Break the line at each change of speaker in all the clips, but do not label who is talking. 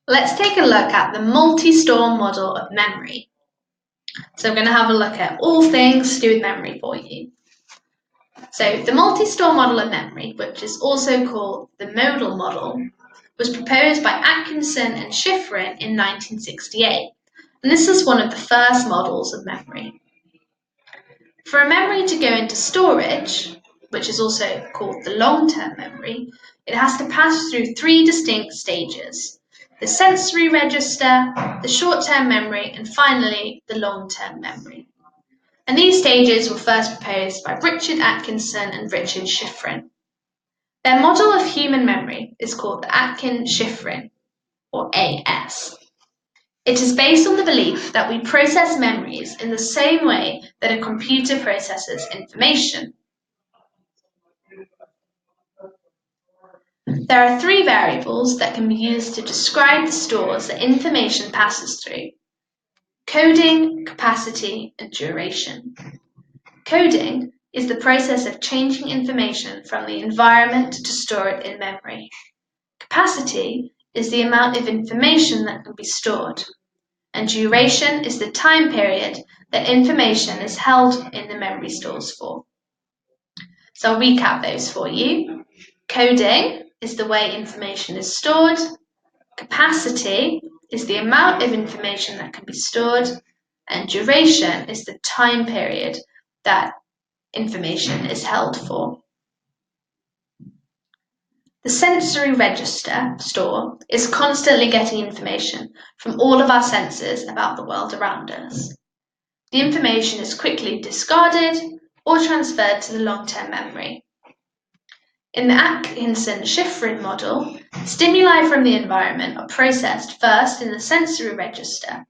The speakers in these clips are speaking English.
Let's take a look at the multi-store model of memory. So we're going to have a look at all things to do with memory for you. So the multi-store model of memory, which is also called the modal model, was proposed by Atkinson and Shiffrin in 1968. And this is one of the first models of memory. For a memory to go into storage, which is also called the long-term memory, it has to pass through three distinct stages: the sensory register, the short-term memory, and finally the long-term memory. And these stages were first proposed by Richard Atkinson and Richard Shiffrin. Their model of human memory is called the Atkin-Shiffrin, or AS. It is based on the belief that we process memories in the same way that a computer processes information. There are three variables that can be used to describe the stores that information passes through: coding, capacity, and duration. Coding is the process of changing information from the environment to store it in memory. Capacity is the amount of information that can be stored. And duration is the time period that information is held in the memory stores for. So I'll recap those for you. Coding is the way information is stored. Capacity is the amount of information that can be stored. And duration is the time period that information is held for. The sensory register store is constantly getting information from all of our senses about the world around us. The information is quickly discarded or transferred to the long-term memory. In the Atkinson-Shiffrin model, stimuli from the environment are processed first in the sensory register,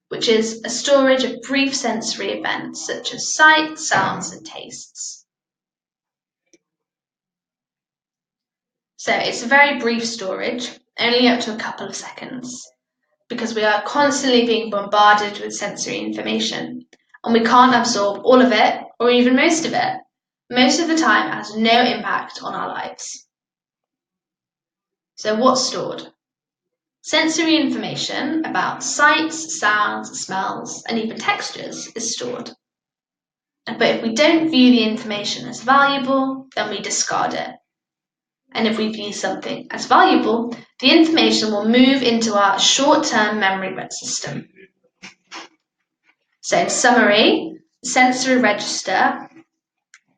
which is a storage of brief sensory events such as sight, sounds, and tastes. So it's a very brief storage, only up to a couple of seconds, because we are constantly being bombarded with sensory information, and we can't absorb all of it or even most of it. Most of the time it has no impact on our lives. So what's stored? Sensory information about sights, sounds, smells, and even textures is stored. But if we don't view the information as valuable, then we discard it. And if we view something as valuable, the information will move into our short-term memory system. So in summary, the sensory register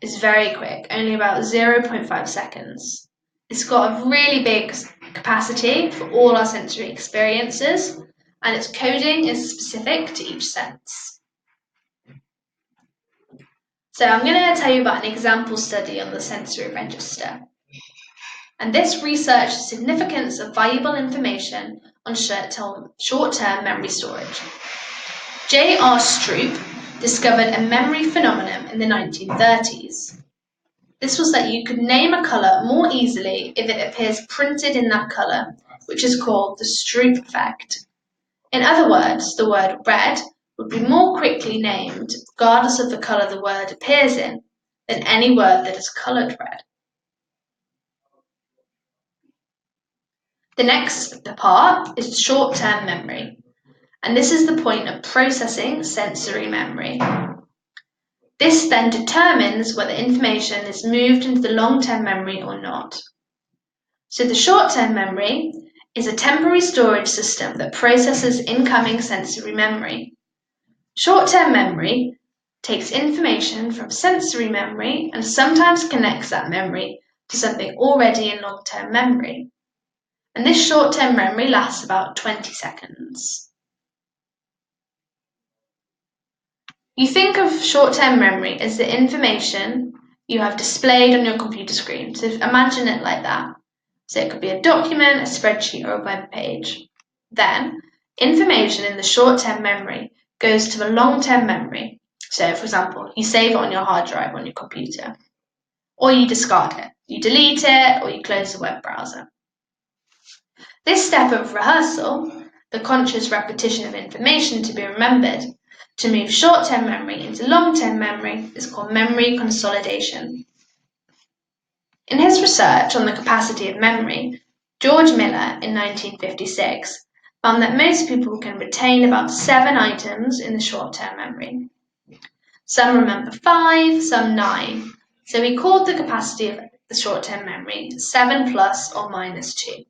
is very quick, only about 0.5 seconds. It's got a really big capacity for all our sensory experiences, and its coding is specific to each sense. So I'm going to tell you about an example study on the sensory register. And this researched the significance of valuable information on short-term memory storage. J.R. Stroop discovered a memory phenomenon in the 1930s. This was that you could name a colour more easily if it appears printed in that colour, which is called the Stroop effect. In other words, the word red would be more quickly named, regardless of the colour the word appears in, than any word that is coloured red. The next part is short-term memory, and this is the point of processing sensory memory. This then determines whether information is moved into the long-term memory or not. So the short-term memory is a temporary storage system that processes incoming sensory memory. Short-term memory takes information from sensory memory and sometimes connects that memory to something already in long-term memory. And this short-term memory lasts about 20 seconds. You think of short-term memory as the information you have displayed on your computer screen. So imagine it like that. So it could be a document, a spreadsheet, or a web page. Then, information in the short-term memory goes to the long-term memory. So, for example, you save it on your hard drive on your computer. Or you discard it. You delete it, or you close the web browser. This step of rehearsal, the conscious repetition of information to be remembered, to move short-term memory into long-term memory, is called memory consolidation. In his research on the capacity of memory, George Miller, in 1956, found that most people can retain about 7 items in the short-term memory. Some remember 5, some 9. So we called the capacity of the short-term memory 7 plus or minus 2.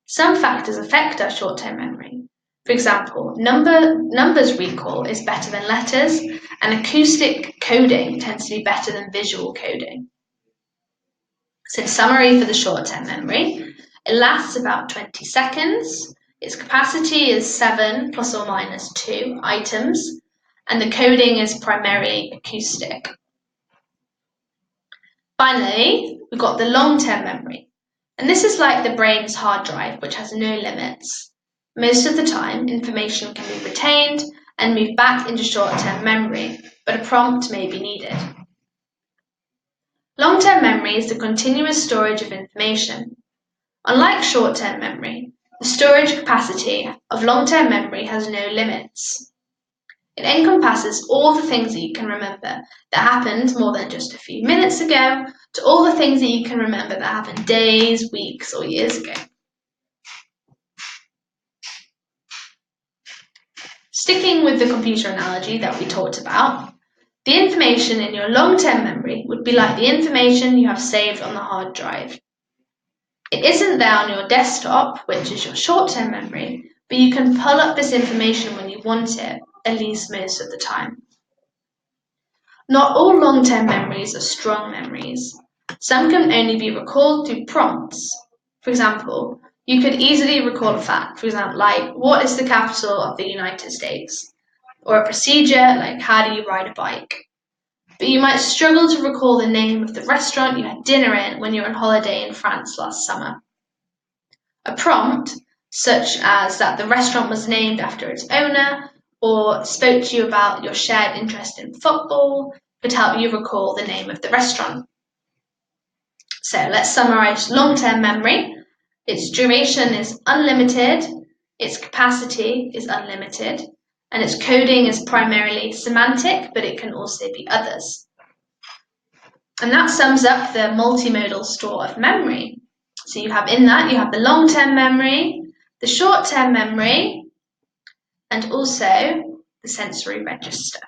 Some factors affect our short-term memory. For example, numbers recall is better than letters, and acoustic coding tends to be better than visual coding. So summary for the short-term memory, it lasts about 20 seconds, its capacity is 7 plus or minus 2 items, and the coding is primarily acoustic. Finally, we've got the long-term memory, and this is like the brain's hard drive, which has no limits. Most of the time, information can be retained and moved back into short-term memory, but a prompt may be needed. Long-term memory is the continuous storage of information. Unlike short-term memory, the storage capacity of long-term memory has no limits. It encompasses all the things that you can remember that happened more than just a few minutes ago, to all the things that you can remember that happened days, weeks, or years ago. Sticking with the computer analogy that we talked about, the information in your long-term memory would be like the information you have saved on the hard drive. It isn't there on your desktop, which is your short-term memory, but you can pull up this information when you want it, at least most of the time. Not all long-term memories are strong memories. Some can only be recalled through prompts. For example, you could easily recall a fact, for example, like, what is the capital of the United States? Or a procedure, like, how do you ride a bike? But you might struggle to recall the name of the restaurant you had dinner in when you were on holiday in France last summer. A prompt, such as that the restaurant was named after its owner, or spoke to you about your shared interest in football, could help you recall the name of the restaurant. So let's summarize long-term memory. Its duration is unlimited, its capacity is unlimited, and its coding is primarily semantic, but it can also be others. And that sums up the multimodal store of memory. So you have the long-term memory, the short-term memory, and also the sensory register.